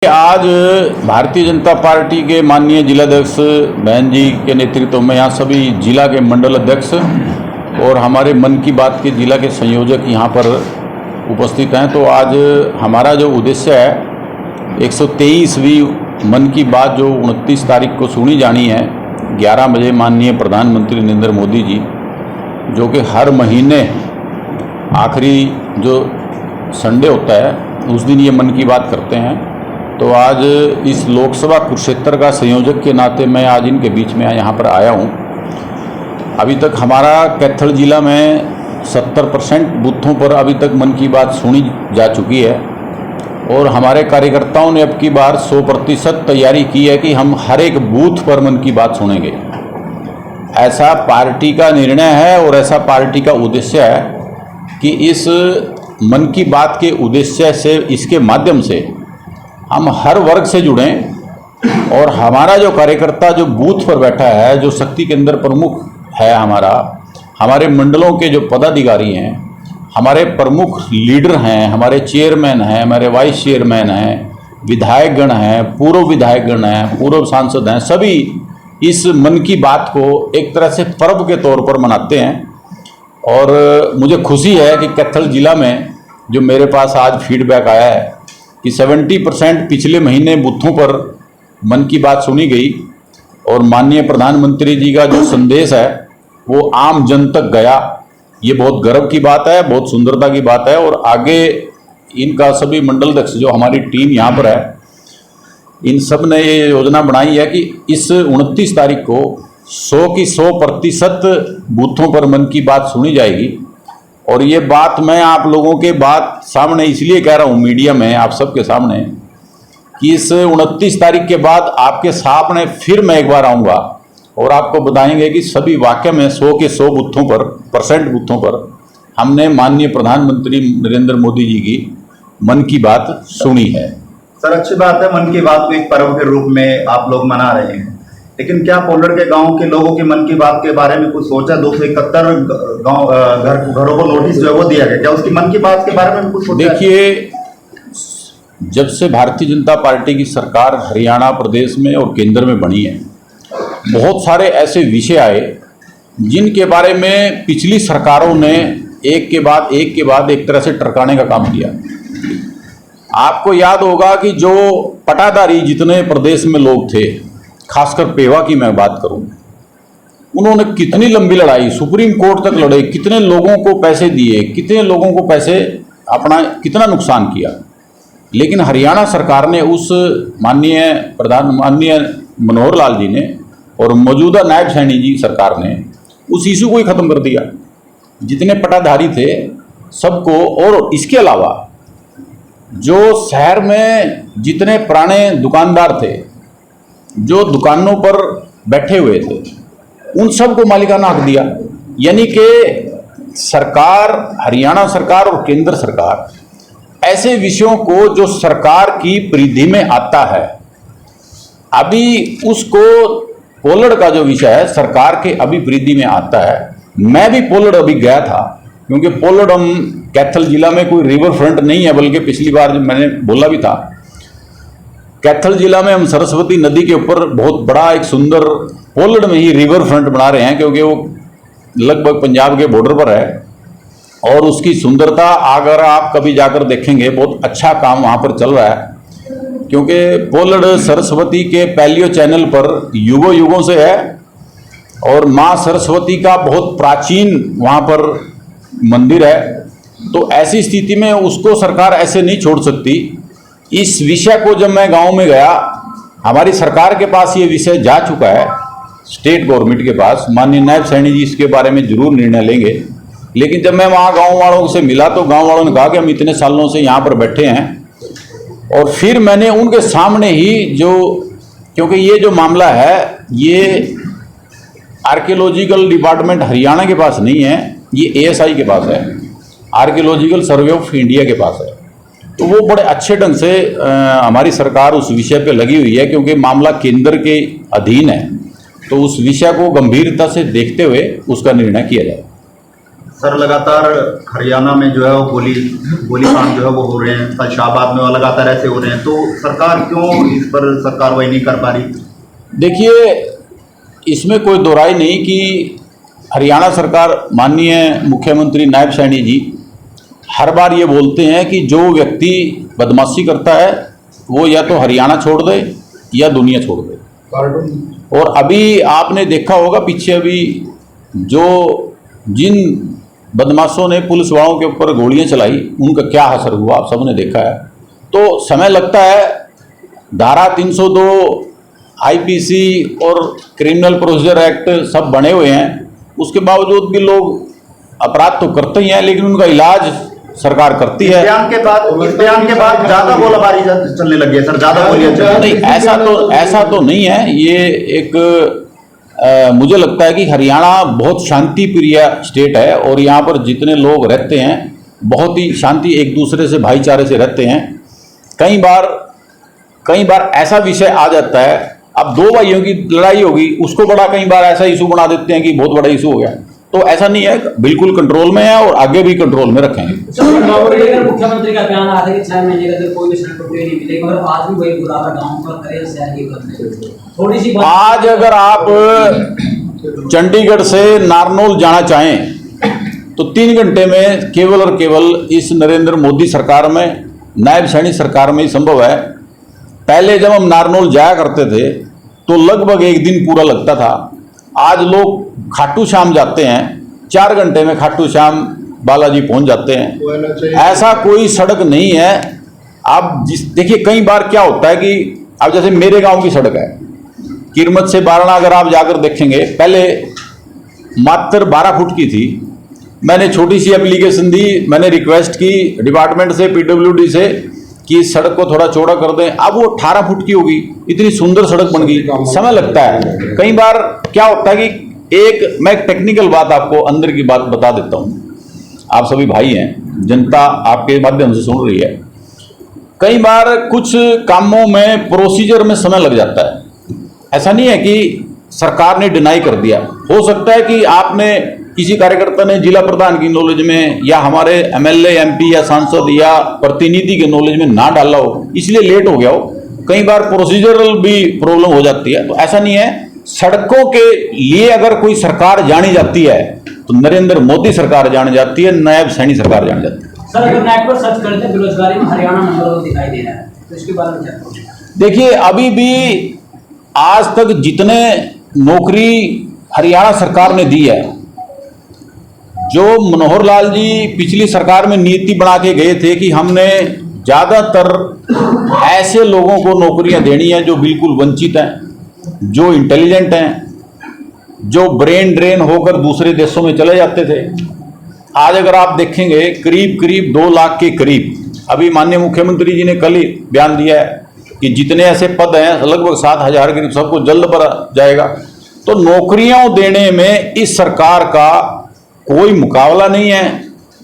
आज भारतीय जनता पार्टी के माननीय जिलाध्यक्ष बहन जी के नेतृत्व में यहाँ सभी जिला के मंडल अध्यक्ष और हमारे मन की बात के जिला के संयोजक यहाँ पर उपस्थित हैं। तो आज हमारा जो उद्देश्य है 123वीं मन की बात जो 29 तारीख को सुनी जानी है 11 बजे माननीय प्रधानमंत्री नरेंद्र मोदी जी, जो कि हर महीने आखिरी जो संडे होता है उस दिन ये मन की बात करते हैं। तो आज इस लोकसभा कुरुक्षेत्र का संयोजक के नाते मैं आज इनके बीच में यहाँ पर आया हूँ। अभी तक हमारा कैथल जिला में 70% बूथों पर अभी तक मन की बात सुनी जा चुकी है और हमारे कार्यकर्ताओं ने अब की बार 100% तैयारी की है कि हम हर एक बूथ पर मन की बात सुनेंगे। ऐसा पार्टी का निर्णय है और ऐसा पार्टी का उद्देश्य है कि इस मन की बात के उद्देश्य से, इसके माध्यम से हम हर वर्ग से जुड़ें और हमारा जो कार्यकर्ता जो बूथ पर बैठा है, जो शक्ति केंद्र प्रमुख है हमारे मंडलों के जो पदाधिकारी हैं, हमारे प्रमुख लीडर हैं, हमारे चेयरमैन हैं, हमारे वाइस चेयरमैन हैं, विधायकगण हैं, पूर्व विधायकगण हैं, पूर्व सांसद हैं, सभी इस मन की बात को एक तरह से पर्व के तौर पर मनाते हैं। और मुझे खुशी है कि कैथल जिला में जो मेरे पास आज फीडबैक आया है कि 70% पिछले महीने बूथों पर मन की बात सुनी गई और माननीय प्रधानमंत्री जी का जो संदेश है वो आम जन तक गया। ये बहुत गर्व की बात है, बहुत सुंदरता की बात है। और आगे इनका सभी मंडल अध्यक्ष जो हमारी टीम यहाँ पर है, इन सब ने ये योजना बनाई है कि इस 29 तारीख को 100 की 100% बूथों पर मन की बात सुनी जाएगी। और ये बात मैं आप लोगों के बात सामने इसलिए कह रहा हूँ मीडिया में आप सबके सामने कि इस 29 तारीख के बाद आपके सामने फिर मैं एक बार आऊँगा और आपको बताएंगे कि सभी वाकई में 100 के 100 बूथों पर हमने माननीय प्रधानमंत्री नरेंद्र मोदी जी की मन की बात सुनी है। सर, अच्छी बात है, मन की बात को एक पर्व के रूप में आप लोग मना रहे हैं, लेकिन क्या पोलड़ के गांव के लोगों की मन की बात के बारे में कुछ सोचा? 271 घरों को नोटिस जो है वो दिया गया, क्या उसकी मन की बात के बारे में कुछ सोचा? देखिए, जब से भारतीय जनता पार्टी की सरकार हरियाणा प्रदेश में और केंद्र में बनी है, बहुत सारे ऐसे विषय आए जिनके बारे में पिछली सरकारों ने एक के बाद एक तरह से टरकाने का काम किया। आपको याद होगा कि जो पटाधारी जितने प्रदेश में लोग थे, खासकर पेवा की मैं बात करूं, उन्होंने कितनी लंबी लड़ाई सुप्रीम कोर्ट तक लड़े, कितने लोगों को पैसे दिए, कितने लोगों को पैसे अपना कितना नुकसान किया। लेकिन हरियाणा सरकार ने उस माननीय मनोहर लाल जी ने और मौजूदा नायब सैनी जी सरकार ने उस इशू को ही ख़त्म कर दिया। जितने पटाधारी थे सबको, और इसके अलावा जो शहर में जितने पुराने दुकानदार थे जो दुकानों पर बैठे हुए थे, उन सबको मालिकाना हक दिया। यानी कि सरकार, हरियाणा सरकार और केंद्र सरकार ऐसे विषयों को जो सरकार की परिधि में आता है, अभी उसको पोलड़ का जो विषय है सरकार के अभी परिधि में आता है। मैं भी पोलड़ अभी गया था, क्योंकि पोलड़ हम कैथल जिला में कोई रिवर फ्रंट नहीं है, बल्कि पिछली बार मैंने बोला भी था, कैथल जिला में हम सरस्वती नदी के ऊपर बहुत बड़ा एक सुंदर पोलड़ में ही रिवर फ्रंट बना रहे हैं, क्योंकि वो लगभग पंजाब के बॉर्डर पर है। और उसकी सुंदरता अगर आप कभी जाकर देखेंगे, बहुत अच्छा काम वहाँ पर चल रहा है, क्योंकि पोलड़ सरस्वती के पैलियो चैनल पर युगों से है और माँ सरस्वती का बहुत प्राचीन वहाँ पर मंदिर है। तो ऐसी स्थिति में उसको सरकार ऐसे नहीं छोड़ सकती। इस विषय को जब मैं गांव में गया, हमारी सरकार के पास ये विषय जा चुका है, स्टेट गवर्नमेंट के पास, माननीय नायब सैनी जी इसके बारे में जरूर निर्णय लेंगे। लेकिन जब मैं वहाँ गांव वालों से मिला तो गांव वालों ने कहा कि हम इतने सालों से यहाँ पर बैठे हैं। और फिर मैंने उनके सामने ही क्योंकि ये जो मामला है ये आर्कियोलॉजिकल डिपार्टमेंट हरियाणा के पास नहीं है, ये ASI के पास है, आर्कियोलॉजिकल सर्वे ऑफ इंडिया के पास है। तो वो बड़े अच्छे ढंग से हमारी सरकार उस विषय पे लगी हुई है, क्योंकि मामला केंद्र के अधीन है। तो उस विषय को गंभीरता से देखते हुए उसका निर्णय किया जाए। सर लगातार हरियाणा में जो है वो गोली कांड जो है वो हो रहे हैं, फैसलाबाद में वो लगातार ऐसे हो रहे हैं, तो सरकार क्यों इस पर कार्रवाई नहीं कर पा रही? देखिए, इसमें कोई दो राय नहीं कि हरियाणा सरकार, माननीय मुख्यमंत्री नायब सैनी जी हर बार ये बोलते हैं कि जो व्यक्ति बदमाशी करता है वो या तो हरियाणा छोड़ दे या दुनिया छोड़ दे। और अभी आपने देखा होगा पीछे अभी जो जिन बदमाशों ने पुलिस वालों के ऊपर गोलियां चलाई उनका क्या असर हुआ आप सबने देखा है। तो समय लगता है, धारा 302 आईपीसी और क्रिमिनल प्रोसीजर एक्ट सब बने हुए हैं, उसके बावजूद भी लोग अपराध तो करते ही हैं, लेकिन उनका इलाज सरकार करती है। इस बयान के बाद ज्यादा गोलाबारी चलने लगी है सर, ज्यादा गोलियां नहीं, ऐसा तो नहीं है। ये एक मुझे लगता है कि हरियाणा बहुत शांति प्रिय स्टेट है और यहाँ पर जितने लोग रहते हैं बहुत ही शांति, एक दूसरे से भाईचारे से रहते हैं। कई बार ऐसा विषय आ जाता है, अब दो भाइयों की लड़ाई होगी, उसको बड़ा कई बार ऐसा इशू बना देते हैं कि बहुत बड़ा इशू हो गया। तो ऐसा नहीं है, बिल्कुल कंट्रोल में है और आगे भी कंट्रोल में रखेंगे। मुख्यमंत्री का बयान आया था कि 6 महीने का कोई भी सड़क नहीं मिलेगी, मगर आज भी वही बुरा गाँव का करें शहर की करते। थोड़ी सी आज अगर आप चंडीगढ़ से नारनौल जाना चाहें तो 3 घंटे में केवल और केवल इस नरेंद्र मोदी सरकार में, नायब सैनी सरकार में ही संभव है। पहले जब हम नारनौल जाया करते थे तो लगभग 1 दिन पूरा लगता था। आज लोग खाटू श्याम जाते हैं, 4 घंटे में खाटू श्याम बालाजी पहुंच जाते हैं। ऐसा कोई सड़क नहीं है। आप देखिए, कई बार क्या होता है कि अब जैसे मेरे गांव की सड़क है, किरमत से बारना, अगर आप जाकर देखेंगे पहले मात्र 12 फुट की थी। मैंने छोटी सी एप्लीकेशन दी, मैंने रिक्वेस्ट की डिपार्टमेंट से, पीडब्ल्यूडी से कि इस सड़क को थोड़ा चौड़ा कर दें। अब वो 18 फुट की होगी, इतनी सुंदर सड़क बन गई। समय लगता है। कई बार क्या होता है कि मैं एक टेक्निकल बात आपको अंदर की बात बता देता हूँ, आप सभी भाई हैं, जनता आपके माध्यम से सुन रही है। कई बार कुछ कामों में प्रोसीजर में समय लग जाता है। ऐसा नहीं है कि सरकार ने डिनाई कर दिया। हो सकता है कि आपने किसी कार्यकर्ता ने जिला प्रधान की नॉलेज में या हमारे एमएलए, एमपी या सांसद या प्रतिनिधि के नॉलेज में ना डाला हो, इसलिए लेट हो गया हो। कई बार प्रोसीजरल भी प्रॉब्लम हो जाती है। तो ऐसा नहीं है। सड़कों के लिए अगर कोई सरकार जानी जाती है तो नरेंद्र मोदी सरकार जानी जाती है, नायब सैनी सरकार जानी जाती है। सर, अगर नेट पर सर्च करते हैं बेरोजगारी में हरियाणा नंबर 1 दिखाई दे रहा है, तो इसके बारे में क्या? देखिए, अभी भी आज तक जितने नौकरी हरियाणा सरकार ने दी है, जो मनोहर लाल जी पिछली सरकार में नीति बना के गए थे कि हमने ज़्यादातर ऐसे लोगों को नौकरियां देनी है जो बिल्कुल वंचित हैं, जो इंटेलिजेंट हैं, जो ब्रेन ड्रेन होकर दूसरे देशों में चले जाते थे। आज अगर आप देखेंगे करीब 2 लाख के करीब, अभी माननीय मुख्यमंत्री जी ने कल ही बयान दिया है कि जितने ऐसे पद हैं लगभग 7,000 करीब सबको जल्द भरा जाएगा। तो नौकरियां देने में इस सरकार का कोई मुकाबला नहीं है।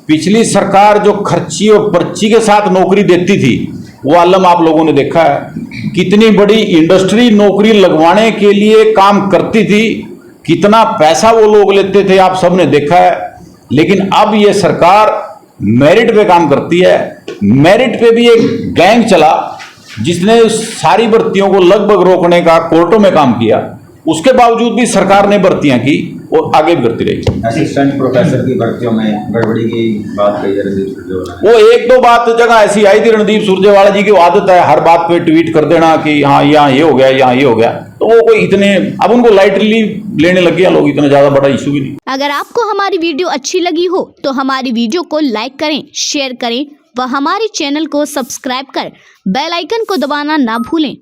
पिछली सरकार जो खर्ची और पर्ची के साथ नौकरी देती थी वो आलम आप लोगों ने देखा है। कितनी बड़ी इंडस्ट्री नौकरी लगवाने के लिए काम करती थी, कितना पैसा वो लोग लेते थे, आप सब ने देखा है। लेकिन अब ये सरकार मेरिट पे काम करती है। मेरिट पे भी एक गैंग चला जिसने सारी भर्तियों को लगभग रोकने का कोर्टों में काम किया। उसके बावजूद भी सरकार ने भर्तियां की और आगे भी करती रही। असिस्टेंट प्रोफेसर की भर्तियों में गड़बड़ी की बात कही रणदीप सुरजेवाला, वो 1-2 बात जगह ऐसी आई थी। रणदीप सुरजेवाला जी की आदत है हर बात पे ट्वीट कर देना कि हाँ यहाँ ये हो गया, यहाँ ये हो गया। तो वो कोई इतने अब उनको लाइटली लेने लग गए लोग, इतना ज्यादा बड़ा इशू भी नहीं। अगर आपको हमारी वीडियो अच्छी लगी हो तो हमारी वीडियो को लाइक करें, शेयर करें व हमारे चैनल को सब्सक्राइब कर बेल आइकन को दबाना ना भूलें।